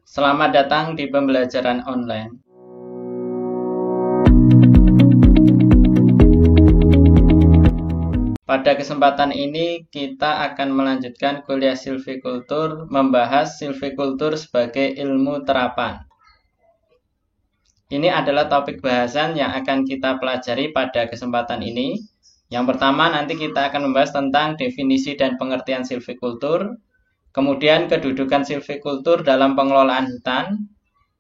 Selamat datang di pembelajaran online. Pada kesempatan ini kita akan melanjutkan kuliah silvikultur, membahas silvikultur sebagai ilmu terapan. Ini adalah topik bahasan yang akan kita pelajari pada kesempatan ini. Yang pertama, nanti kita akan membahas tentang definisi dan pengertian silvikultur, kemudian kedudukan silvikultur dalam pengelolaan hutan,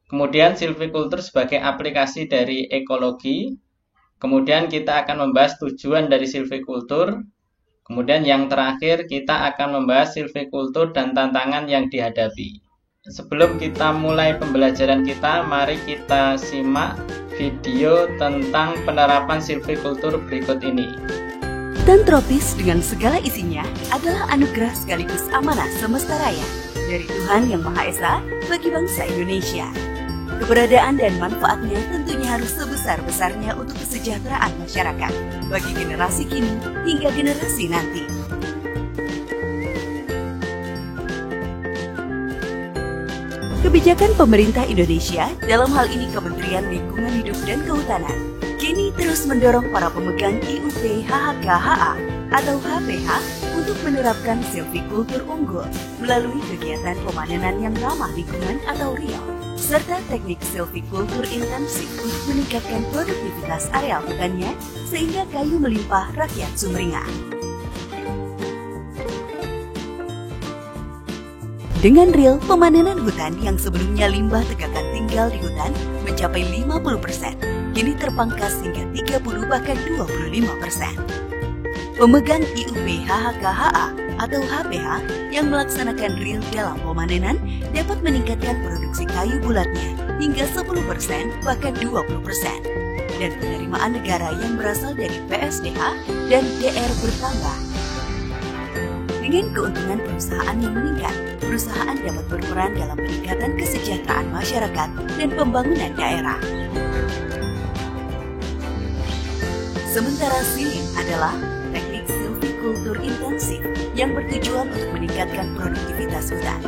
kemudian silvikultur sebagai aplikasi dari ekologi, kemudian kita akan membahas tujuan dari silvikultur, kemudian yang terakhir kita akan membahas silvikultur dan tantangan yang dihadapi. Sebelum kita mulai pembelajaran kita, mari kita simak video tentang penerapan silvikultur berikut ini. Hutan tropis dengan segala isinya adalah anugerah sekaligus amanah semesta raya dari Tuhan Yang Maha Esa bagi bangsa Indonesia. Keberadaan dan manfaatnya tentunya harus sebesar-besarnya untuk kesejahteraan masyarakat bagi generasi kini hingga generasi nanti. Kebijakan pemerintah Indonesia, dalam hal ini Kementerian Lingkungan Hidup dan Kehutanan, kini terus mendorong para pemegang IUP HHK-HA atau HPH untuk menerapkan silvikultur unggul melalui kegiatan pemanenan yang ramah lingkungan atau RIO, serta teknik silvikultur intensif untuk meningkatkan produktivitas areal hutannya sehingga kayu melimpah rakyat Sumringah. Dengan real, pemanenan hutan yang sebelumnya limbah tegakan tinggal di hutan mencapai 50%, kini terpangkas hingga 30 bahkan 25%. Pemegang IUP HHK-HA atau HPH yang melaksanakan real dalam pemanenan dapat meningkatkan produksi kayu bulatnya hingga 10% bahkan 20%. Dan penerimaan negara yang berasal dari PSDH dan DR bertambah. Dengan keuntungan perusahaan yang meningkat, perusahaan dapat berperan dalam peningkatan kesejahteraan masyarakat dan pembangunan daerah. Sementara SILIN adalah teknik silvikultur intensif yang bertujuan untuk meningkatkan produktivitas hutan.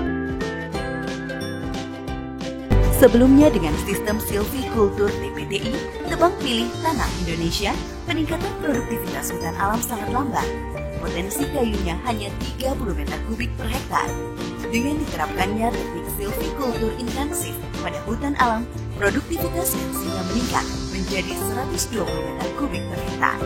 Sebelumnya dengan sistem silvikultur TPTI, tebang pilih tanah Indonesia, peningkatan produktivitas hutan alam sangat lambat. Potensi kayunya hanya 30 meter kubik per hektar. Dengan diterapkannya teknik silvikultur intensif pada hutan alam, produktivitas hasilnya meningkat menjadi 120 meter kubik per hektar.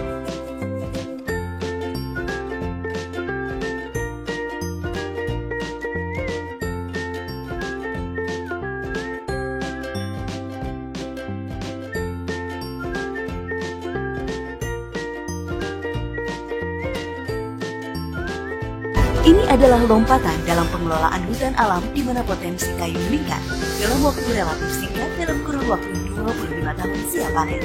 Ini adalah lompatan dalam pengelolaan hutan alam di mana potensi kayu meningkat dalam waktu relatif singkat dalam kurun waktu 25 tahun siap panen.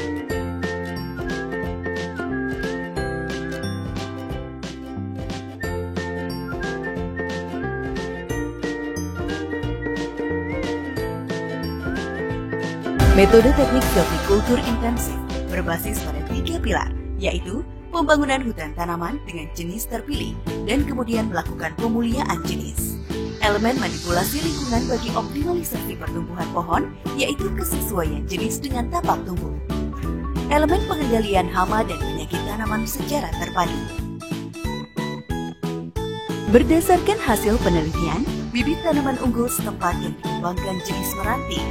Metode teknik silvikultur intensif berbasis pada 3 pilar, yaitu pembangunan hutan tanaman dengan jenis terpilih, dan kemudian melakukan pemuliaan jenis. Elemen manipulasi lingkungan bagi optimalisasi pertumbuhan pohon, yaitu kesesuaian jenis dengan tapak tumbuh. Elemen pengendalian hama dan penyakit tanaman secara terpadu. Berdasarkan hasil penelitian, bibit tanaman unggul setempat yang dikembangkan jenis meranti,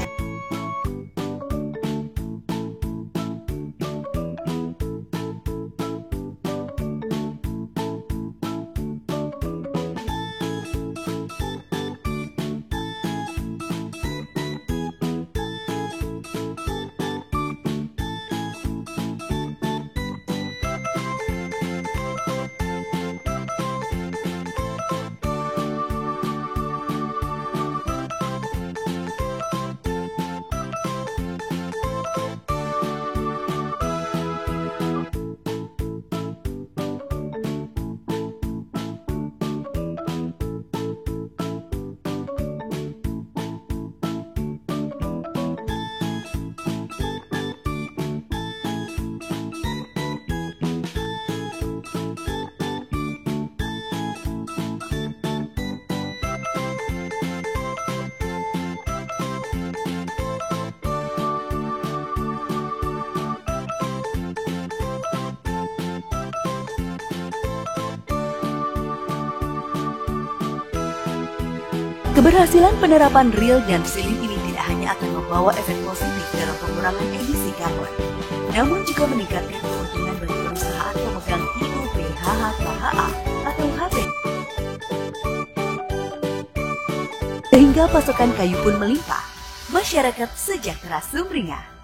Keberhasilan penerapan reel dan sealing ini tidak hanya akan membawa efek positif dalam pengurangan emisi karbon, namun juga meningkatkan keuntungan bagi perusahaan pemegang IUPHHKHA atau HB. Sehingga pasokan kayu pun melimpah, masyarakat sejahtera sumringah.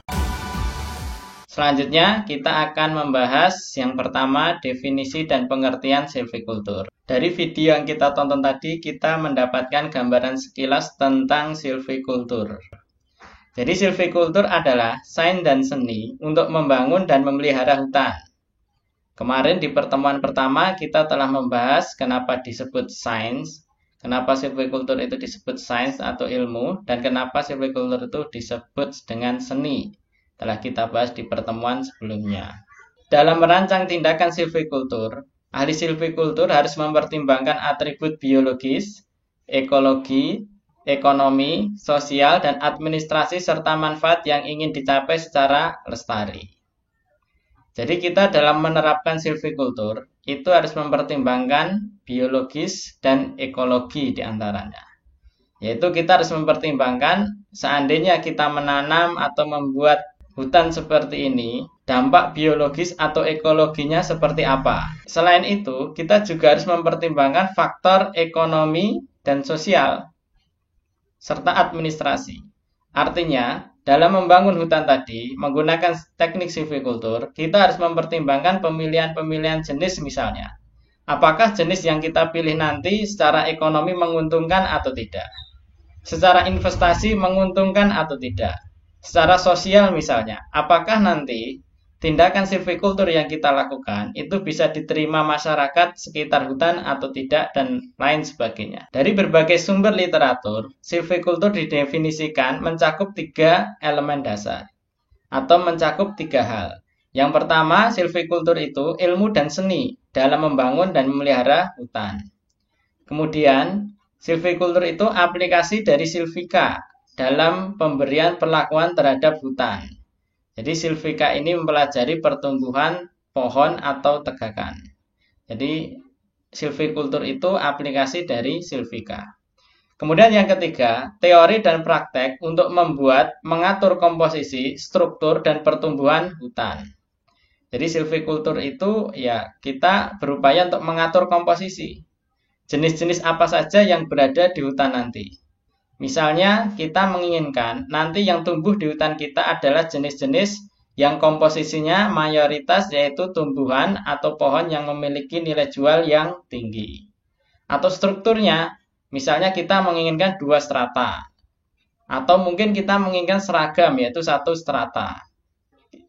Selanjutnya, kita akan membahas yang pertama, definisi dan pengertian silvicultur. Dari video yang kita tonton tadi, kita mendapatkan gambaran sekilas tentang silvicultur. Jadi, silvicultur adalah sains dan seni untuk membangun dan memelihara hutan. Kemarin di pertemuan pertama, kita telah membahas kenapa disebut sains, kenapa silvicultur itu disebut sains atau ilmu, dan kenapa silvicultur itu disebut dengan seni. Telah kita bahas di pertemuan sebelumnya. Dalam merancang tindakan silvicultur, ahli silvicultur harus mempertimbangkan atribut biologis, ekologi, ekonomi, sosial, dan administrasi serta manfaat yang ingin dicapai secara lestari. Jadi kita dalam menerapkan silvicultur itu harus mempertimbangkan biologis dan ekologi diantaranya. Yaitu kita harus mempertimbangkan seandainya kita menanam atau membuat hutan seperti ini, dampak biologis atau ekologinya seperti apa. Selain itu, kita juga harus mempertimbangkan faktor ekonomi dan sosial, serta administrasi. Artinya, dalam membangun hutan tadi, menggunakan teknik silvicultur, kita harus mempertimbangkan pemilihan-pemilihan jenis misalnya. Apakah jenis yang kita pilih nanti secara ekonomi menguntungkan atau tidak? Secara investasi menguntungkan atau tidak? Secara sosial misalnya, apakah nanti tindakan silvicultur yang kita lakukan itu bisa diterima masyarakat sekitar hutan atau tidak dan lain sebagainya. Dari berbagai sumber literatur, silvicultur didefinisikan mencakup 3 elemen dasar atau mencakup 3 hal. Yang pertama, silvicultur itu ilmu dan seni dalam membangun dan memelihara hutan. Kemudian, silvicultur itu aplikasi dari silvika dalam pemberian perlakuan terhadap hutan. Jadi silvika ini mempelajari pertumbuhan pohon atau tegakan. Jadi silvicultur itu aplikasi dari silvika. Kemudian yang ketiga, teori dan praktek untuk mengatur komposisi, struktur, dan pertumbuhan hutan. Jadi silvicultur itu ya kita berupaya untuk mengatur komposisi. Jenis-jenis apa saja yang berada di hutan nanti. Misalnya, kita menginginkan nanti yang tumbuh di hutan kita adalah jenis-jenis yang komposisinya mayoritas yaitu tumbuhan atau pohon yang memiliki nilai jual yang tinggi. Atau strukturnya, misalnya kita menginginkan 2 strata. Atau mungkin kita menginginkan seragam yaitu 1 strata.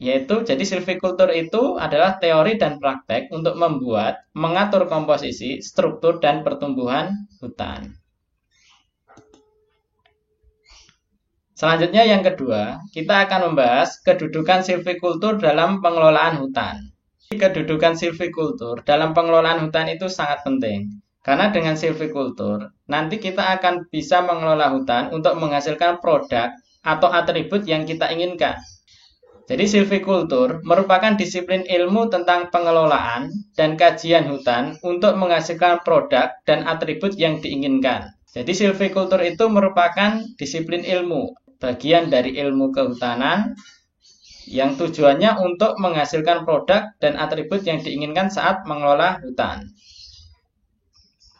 Jadi silvicultur itu adalah teori dan praktek untuk mengatur komposisi, struktur, dan pertumbuhan hutan. Selanjutnya yang kedua, kita akan membahas kedudukan silvicultur dalam pengelolaan hutan. Kedudukan silvicultur dalam pengelolaan hutan itu sangat penting. Karena dengan silvicultur, nanti kita akan bisa mengelola hutan untuk menghasilkan produk atau atribut yang kita inginkan. Jadi silvicultur merupakan disiplin ilmu tentang pengelolaan dan kajian hutan untuk menghasilkan produk dan atribut yang diinginkan. Jadi silvicultur itu merupakan disiplin ilmu, bagian dari ilmu kehutanan yang tujuannya untuk menghasilkan produk dan atribut yang diinginkan saat mengelola hutan.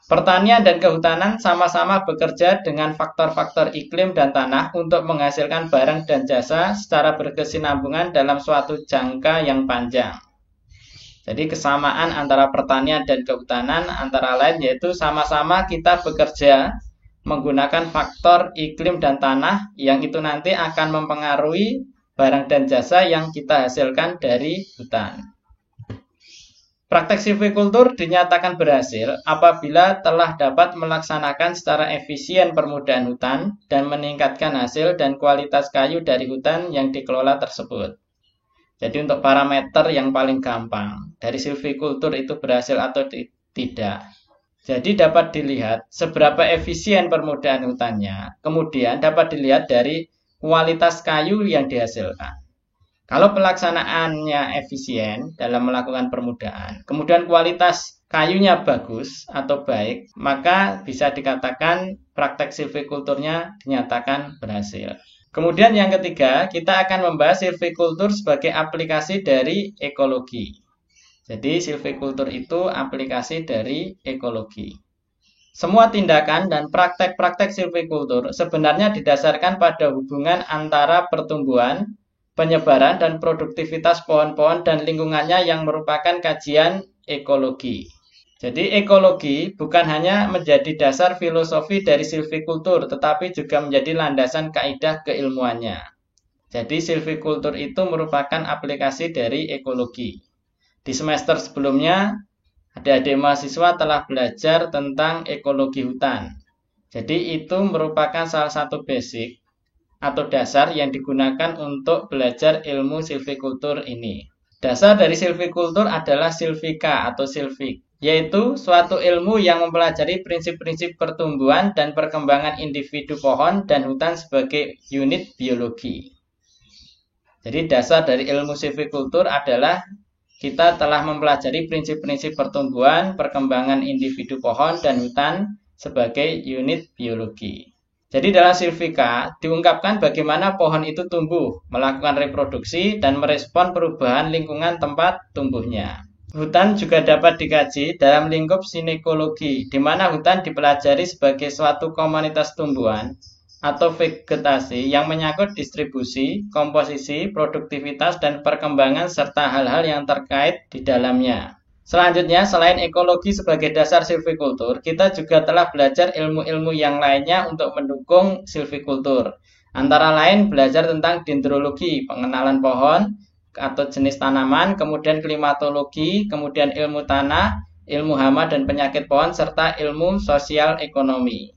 Pertanian dan kehutanan sama-sama bekerja dengan faktor-faktor iklim dan tanah untuk menghasilkan barang dan jasa secara berkesinambungan dalam suatu jangka yang panjang. Jadi kesamaan antara pertanian dan kehutanan antara lain yaitu sama-sama kita bekerja menggunakan faktor iklim dan tanah yang itu nanti akan mempengaruhi barang dan jasa yang kita hasilkan dari hutan. Praktek silvicultur dinyatakan berhasil apabila telah dapat melaksanakan secara efisien permudahan hutan dan meningkatkan hasil dan kualitas kayu dari hutan yang dikelola tersebut. Jadi untuk parameter yang paling gampang dari silvicultur itu berhasil atau tidak. Jadi dapat dilihat seberapa efisien permudahan hutannya, kemudian dapat dilihat dari kualitas kayu yang dihasilkan. Kalau pelaksanaannya efisien dalam melakukan permudahan, kemudian kualitas kayunya bagus atau baik, maka bisa dikatakan praktek silvikulturnya dinyatakan berhasil. Kemudian yang ketiga, kita akan membahas silvikultur sebagai aplikasi dari ekologi. Jadi silvikultur itu aplikasi dari ekologi. Semua tindakan dan praktek-praktek silvikultur sebenarnya didasarkan pada hubungan antara pertumbuhan, penyebaran, dan produktivitas pohon-pohon dan lingkungannya yang merupakan kajian ekologi. Jadi ekologi bukan hanya menjadi dasar filosofi dari silvikultur, tetapi juga menjadi landasan kaidah keilmuannya. Jadi silvikultur itu merupakan aplikasi dari ekologi. Di semester sebelumnya, adik-adik mahasiswa telah belajar tentang ekologi hutan. Jadi itu merupakan salah satu basic atau dasar yang digunakan untuk belajar ilmu silvikultur ini. Dasar dari silvikultur adalah silvika atau silvik, yaitu suatu ilmu yang mempelajari prinsip-prinsip pertumbuhan dan perkembangan individu pohon dan hutan sebagai unit biologi. Jadi dasar dari ilmu silvikultur adalah kita telah mempelajari prinsip-prinsip pertumbuhan, perkembangan individu pohon dan hutan sebagai unit biologi. Jadi dalam silvika diungkapkan bagaimana pohon itu tumbuh, melakukan reproduksi, dan merespon perubahan lingkungan tempat tumbuhnya. Hutan juga dapat dikaji dalam lingkup sinekologi, di mana hutan dipelajari sebagai suatu komunitas tumbuhan atau vegetasi yang menyangkut distribusi, komposisi, produktivitas, dan perkembangan serta hal-hal yang terkait di dalamnya. Selanjutnya, selain ekologi sebagai dasar silvikultur, kita juga telah belajar ilmu-ilmu yang lainnya untuk mendukung silvikultur. Antara lain belajar tentang dendrologi, pengenalan pohon atau jenis tanaman, kemudian klimatologi, kemudian ilmu tanah, ilmu hama dan penyakit pohon, serta ilmu sosial ekonomi.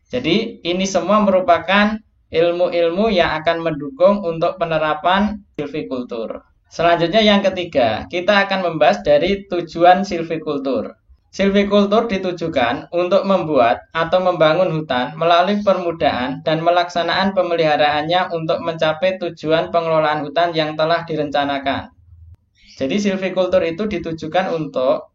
Jadi, ini semua merupakan ilmu-ilmu yang akan mendukung untuk penerapan silvikultur. Selanjutnya yang ketiga, kita akan membahas dari tujuan silvikultur. Silvikultur ditujukan untuk membuat atau membangun hutan melalui permudahan dan melaksanaan pemeliharaannya untuk mencapai tujuan pengelolaan hutan yang telah direncanakan. Jadi silvikultur itu ditujukan untuk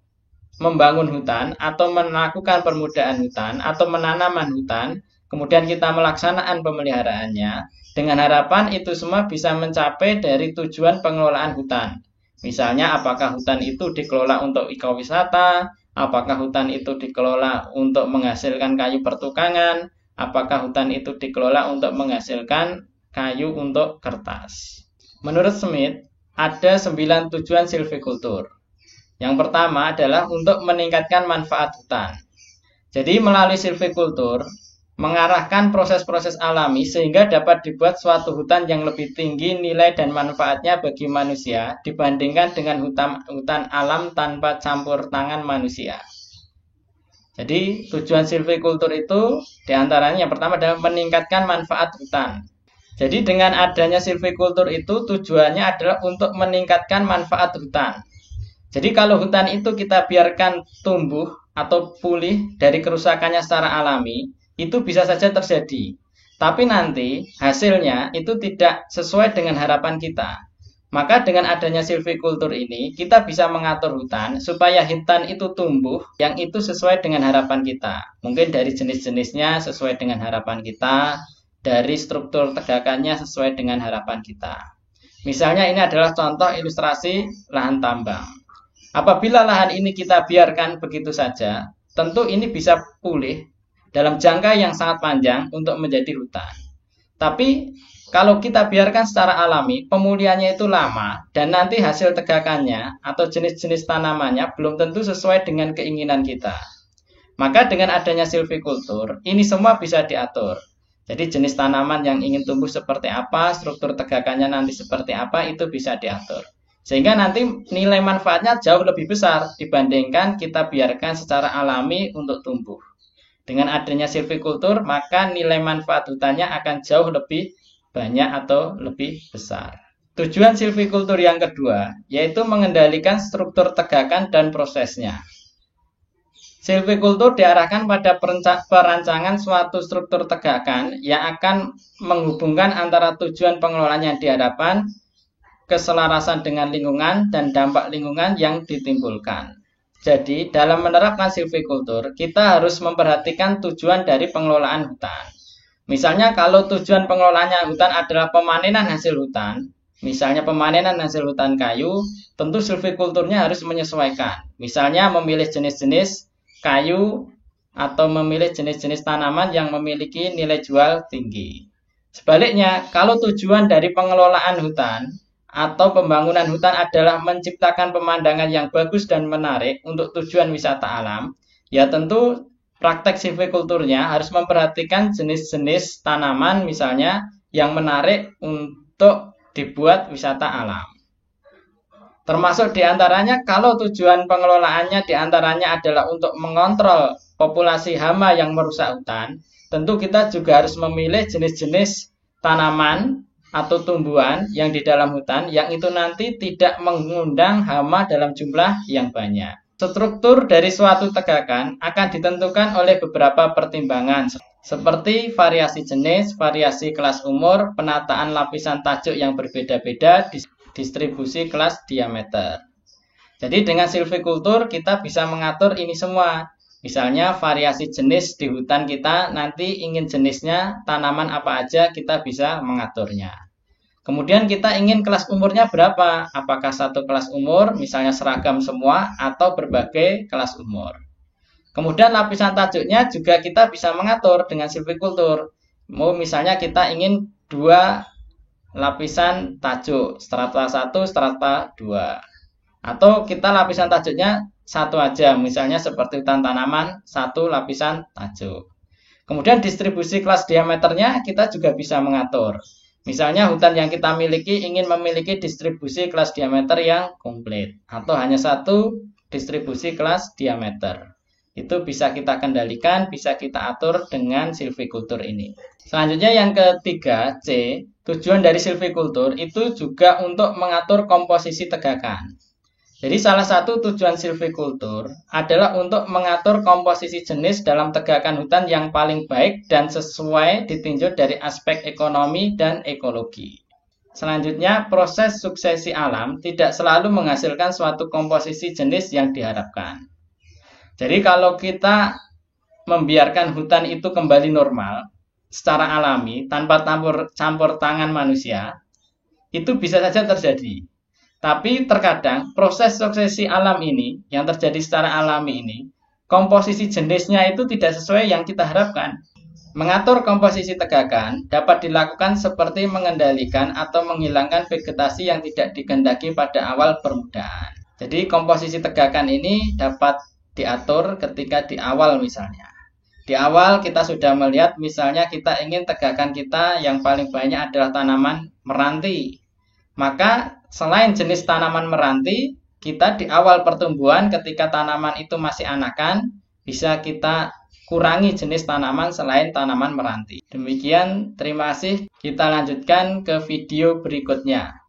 membangun hutan atau melakukan permudahan hutan atau menanaman hutan, kemudian kita melaksanakan pemeliharaannya, dengan harapan itu semua bisa mencapai dari tujuan pengelolaan hutan. Misalnya apakah hutan itu dikelola untuk ekowisata, apakah hutan itu dikelola untuk menghasilkan kayu pertukangan, apakah hutan itu dikelola untuk menghasilkan kayu untuk kertas. Menurut Smith, ada 9 tujuan silvikultur. Yang pertama adalah untuk meningkatkan manfaat hutan. Jadi melalui silvikultur, mengarahkan proses-proses alami sehingga dapat dibuat suatu hutan yang lebih tinggi nilai dan manfaatnya bagi manusia dibandingkan dengan hutan alam tanpa campur tangan manusia. Jadi tujuan silvikultur itu diantaranya yang pertama adalah meningkatkan manfaat hutan. Jadi dengan adanya silvikultur itu tujuannya adalah untuk meningkatkan manfaat hutan. Jadi kalau hutan itu kita biarkan tumbuh atau pulih dari kerusakannya secara alami, itu bisa saja terjadi. Tapi nanti hasilnya itu tidak sesuai dengan harapan kita. Maka dengan adanya silvikultur ini, kita bisa mengatur hutan supaya hutan itu tumbuh yang itu sesuai dengan harapan kita. Mungkin dari jenis-jenisnya sesuai dengan harapan kita, dari struktur tegakannya sesuai dengan harapan kita. Misalnya ini adalah contoh ilustrasi lahan tambang. Apabila lahan ini kita biarkan begitu saja, tentu ini bisa pulih dalam jangka yang sangat panjang untuk menjadi hutan. Tapi kalau kita biarkan secara alami, pemulihannya itu lama dan nanti hasil tegakannya atau jenis-jenis tanamannya belum tentu sesuai dengan keinginan kita. Maka dengan adanya silvikultur, ini semua bisa diatur. Jadi jenis tanaman yang ingin tumbuh seperti apa, struktur tegakannya nanti seperti apa, itu bisa diatur. Sehingga nanti nilai manfaatnya jauh lebih besar dibandingkan kita biarkan secara alami untuk tumbuh. Dengan adanya silvikultur, maka nilai manfaat hutannya akan jauh lebih banyak atau lebih besar. Tujuan silvikultur yang kedua, yaitu mengendalikan struktur tegakan dan prosesnya. Silvikultur diarahkan pada perancangan suatu struktur tegakan yang akan menghubungkan antara tujuan pengelolaan yang diharapkan, keselarasan dengan lingkungan, dan dampak lingkungan yang ditimbulkan. Jadi, dalam menerapkan silvikultur, kita harus memperhatikan tujuan dari pengelolaan hutan. Misalnya, kalau tujuan pengelolaannya hutan adalah pemanenan hasil hutan, misalnya pemanenan hasil hutan kayu, tentu silvikulturnya harus menyesuaikan. Misalnya, memilih jenis-jenis kayu atau memilih jenis-jenis tanaman yang memiliki nilai jual tinggi. Sebaliknya, kalau tujuan dari pengelolaan hutan atau pembangunan hutan adalah menciptakan pemandangan yang bagus dan menarik untuk tujuan wisata alam, ya tentu praktek silvikulturnya harus memperhatikan jenis-jenis tanaman misalnya yang menarik untuk dibuat wisata alam. Termasuk diantaranya kalau tujuan pengelolaannya diantaranya adalah untuk mengontrol populasi hama yang merusak hutan, tentu kita juga harus memilih jenis-jenis tanaman atau tumbuhan yang di dalam hutan yang itu nanti tidak mengundang hama dalam jumlah yang banyak. Struktur dari suatu tegakan akan ditentukan oleh beberapa pertimbangan seperti variasi jenis, variasi kelas umur, penataan lapisan tajuk yang berbeda-beda, distribusi kelas diameter. Jadi dengan silvikultur kita bisa mengatur ini semua. Misalnya variasi jenis di hutan kita nanti ingin jenisnya tanaman apa aja kita bisa mengaturnya. Kemudian kita ingin kelas umurnya berapa? Apakah satu kelas umur, misalnya seragam semua atau berbagai kelas umur. Kemudian lapisan tajuknya juga kita bisa mengatur dengan silvikultur. Misalnya kita ingin 2 lapisan tajuk, strata 1, strata 2. Atau kita lapisan tajuknya satu aja, misalnya seperti hutan tanaman, 1 lapisan tajuk. Kemudian distribusi kelas diameternya kita juga bisa mengatur. Misalnya hutan yang kita miliki ingin memiliki distribusi kelas diameter yang komplit, atau hanya 1 distribusi kelas diameter. Itu bisa kita kendalikan, bisa kita atur dengan silvikultur ini. Selanjutnya yang ketiga, C, tujuan dari silvikultur itu juga untuk mengatur komposisi tegakan. Jadi salah satu tujuan silvikultur adalah untuk mengatur komposisi jenis dalam tegakan hutan yang paling baik dan sesuai ditinjau dari aspek ekonomi dan ekologi. Selanjutnya, proses suksesi alam tidak selalu menghasilkan suatu komposisi jenis yang diharapkan. Jadi kalau kita membiarkan hutan itu kembali normal secara alami tanpa campur tangan manusia, itu bisa saja terjadi. Tapi terkadang proses suksesi alam ini yang terjadi secara alami ini, komposisi jenisnya itu tidak sesuai yang kita harapkan. Mengatur komposisi tegakan dapat dilakukan seperti mengendalikan atau menghilangkan vegetasi yang tidak dikehendaki pada awal permulaan. Jadi komposisi tegakan ini dapat diatur ketika di awal misalnya. Di awal kita sudah melihat misalnya kita ingin tegakan kita yang paling banyak adalah tanaman meranti. Maka selain jenis tanaman meranti, kita di awal pertumbuhan ketika tanaman itu masih anakan, bisa kita kurangi jenis tanaman selain tanaman meranti. Demikian, terima kasih. Kita lanjutkan ke video berikutnya.